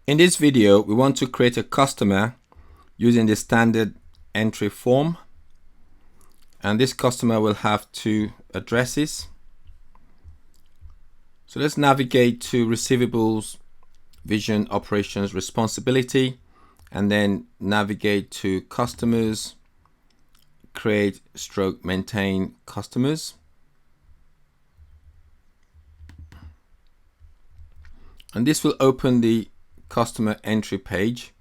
In this video, we want to create a customer using the standard entry form, and this customer will have two addresses. So let's navigate to receivables, vision, operations, responsibility, and then navigate to customers, create / maintain customers. And this will open the customer entry page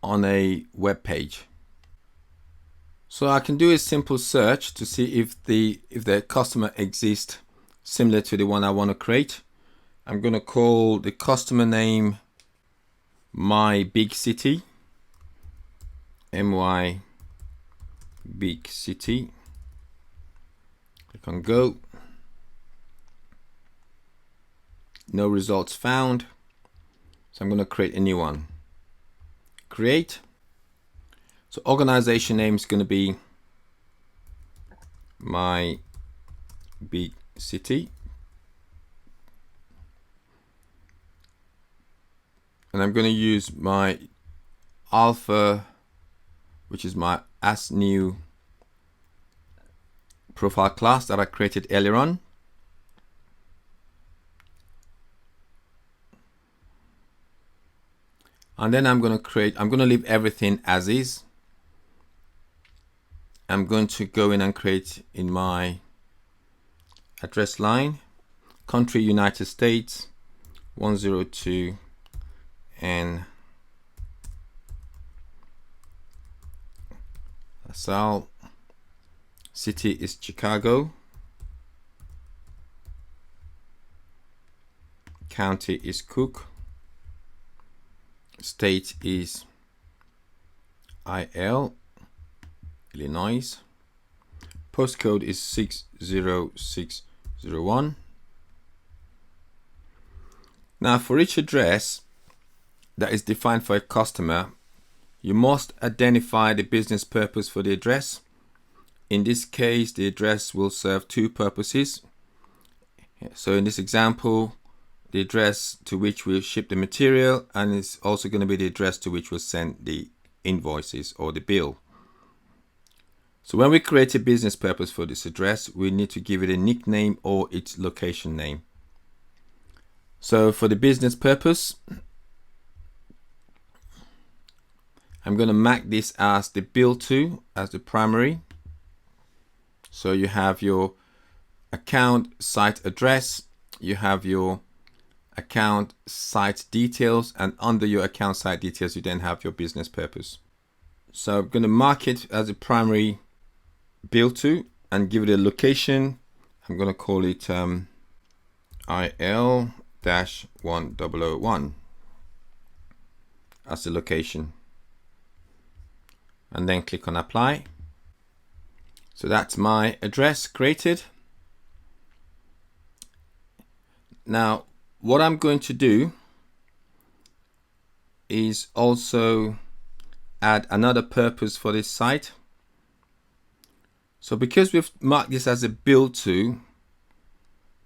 on a web page. So I can do a simple search to see if the customer exists similar to the one I want to create. I'm going to call the customer name My Big City, MY Big City. Click on go. No results found. So I'm going to create a new one. Create. So organization name is going to be My Big City. And I'm going to use my alpha, which is my as new profile class that I created earlier on. And then I'm going to leave everything as is. I'm going to go in and create in my address line, country United States, 102, and LaSalle. City is Chicago. County is Cook. State is IL, Illinois. Postcode is 60601. Now for each address that is defined for a customer, you must identify the business purpose for the address. In this case, the address will serve two purposes. So in this example, the address to which we'll ship the material, and it's also going to be the address to which we'll send the invoices or the bill. So when we create a business purpose for this address, we need to give it a nickname or its location name. So for the business purpose, I'm going to mark this as the bill to as the primary. So you have your account site address, you have your account site details, and under your account site details you then have your business purpose. So I'm going to mark it as a primary bill to and give it a location. I'm going to call it IL-1001 as the location, and then click on apply. So that's my address created. Now what I'm going to do is also add another purpose for this site. So because we've marked this as a bill to,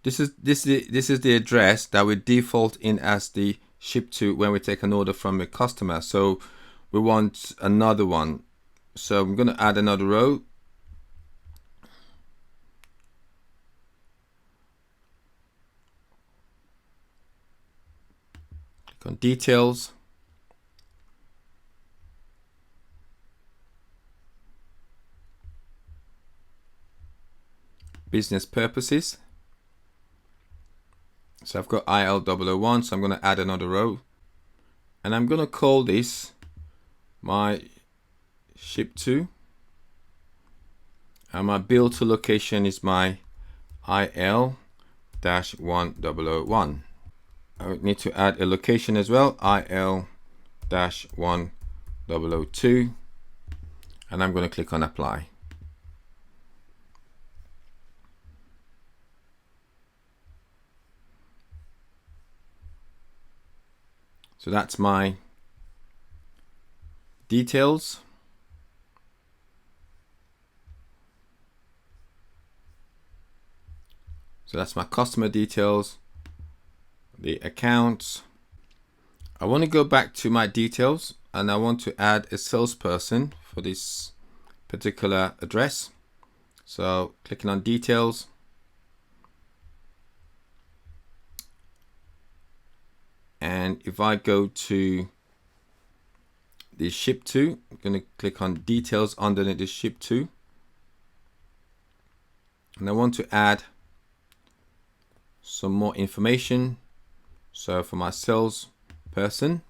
this is the address that we default in as the ship to when we take an order from a customer. So we want another one. So I'm going to add another row. Click on details. Business purposes. So I've got IL-001, so I'm going to add another row. And I'm going to call this my ship to. And my bill to location is my IL-1001. I would need to add a location as well, IL-1002, and I'm going to click on apply. So that's my details. So that's my customer details, the accounts, I want to go back to my details and I want to add a salesperson for this particular address. So clicking on details, and if I go to the ship to, I'm going to click on details underneath the ship to, and I want to add some more information. So for my sales person,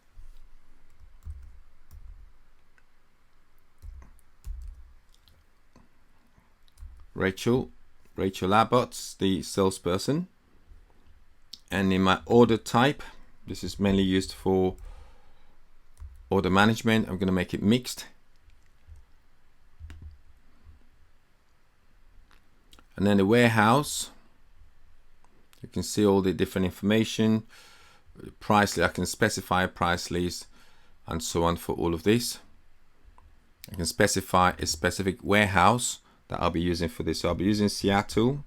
Rachel Abbott's the salesperson, and in my order type, this is mainly used for order management, I'm going to make it mixed. And then the warehouse, you can see all the different information. Price list, I can specify a price list and so on for all of this. I can specify a specific warehouse that I'll be using for this. So I'll be using Seattle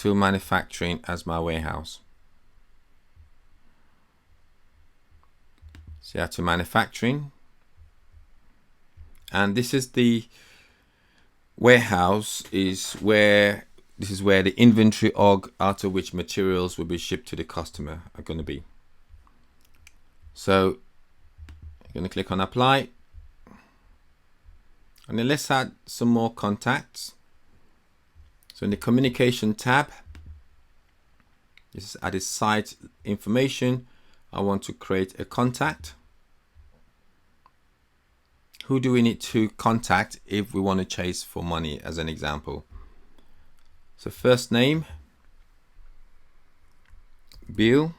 manufacturing as my warehouse. Seattle manufacturing, and this is the warehouse, this is where the inventory org out of which materials will be shipped to the customer are going to be. So I'm going to click on apply, and then let's add some more contacts. So in the communication tab, this is added site information. I want to create a contact. Who do we need to contact if we want to chase for money, as an example? So first name, Bill.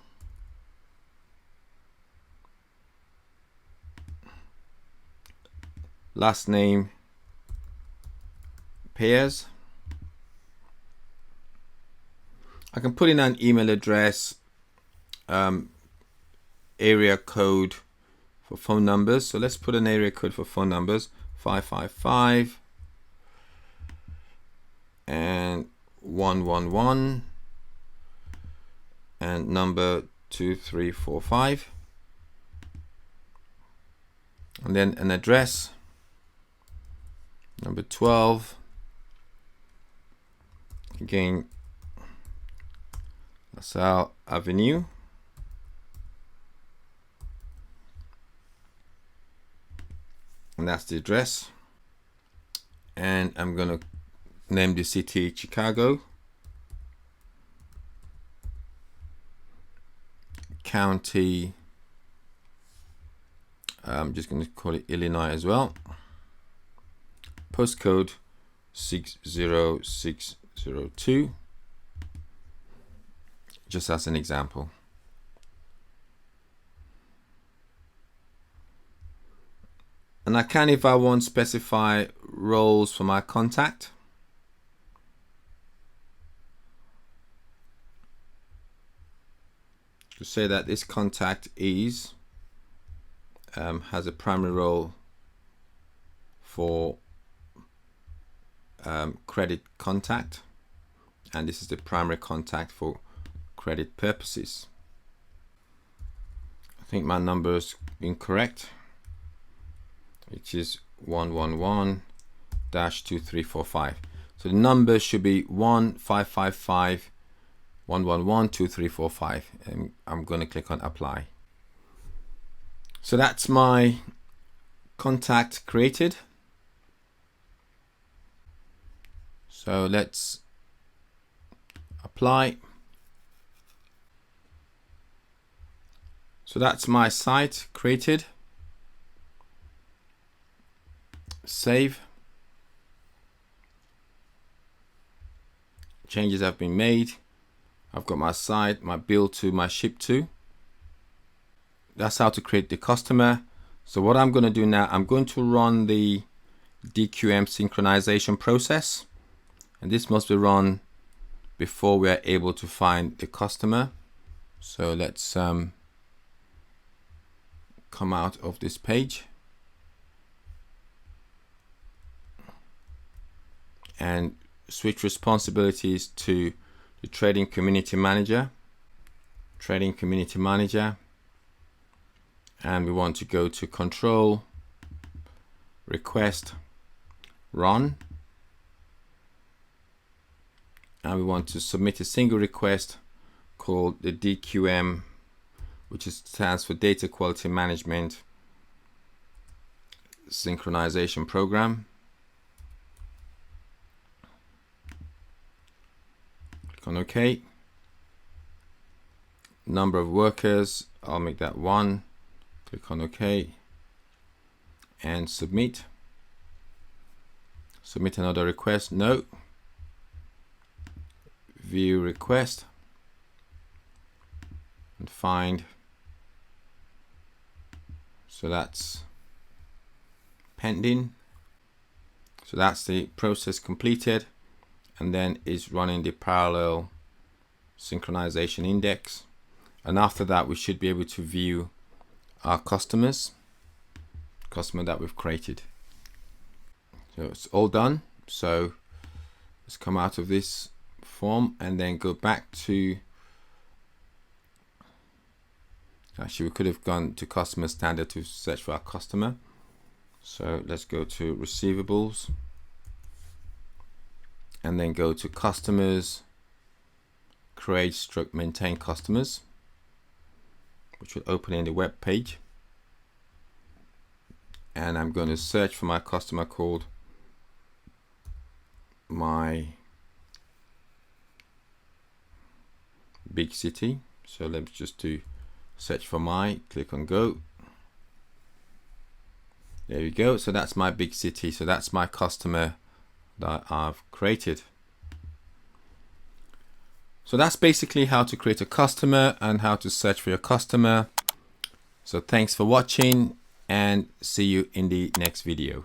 Last name, Pears. I can put in an email address, area code for phone numbers. So let's put an area code for phone numbers, 555 and 111 and number 2345, and then an address, number 12, again LaSalle Avenue, and that's the address. And I'm gonna name the city Chicago, county, I'm just going to call it Illinois as well, postcode 60602, just as an example. And I can, if I want, specify roles for my contact. To say that this contact is has a primary role for credit contact, and this is the primary contact for credit purposes. I think my number is incorrect, which is 111-2345. So the number should be 1555 111-2345, and I'm going to click on apply. So that's my contact created. So let's apply. So that's my site created. Save. Changes have been made. I've got my site, my bill to, my ship to. That's how to create the customer. So what I'm going to do now, I'm going to run the DQM synchronization process, and this must be run before we are able to find the customer. So let's come out of this page and switch responsibilities to the trading community manager. and we want to go to control, request, run, and we want to submit a single request called the DQM, which stands for Data Quality Management Synchronization Program. Click on OK. Number of workers, I'll make that 1. Click on OK and submit. Submit another request, no. View request and find. So that's pending. So that's the process completed, and then is running the parallel synchronization index. And after that, we should be able to view our customer that we've created. So it's all done. So let's come out of this form and then go back to, actually we could have gone to customer standard to search for our customer. So let's go to receivables and then go to customers, create/maintain customers, which will open in the web page. And I'm going to search for my customer called my big city. So let's just do search for my, click on go. There we go. So that's my big city. So that's my customer that I've created. So that's basically how to create a customer and how to search for your customer. So thanks for watching and see you in the next video.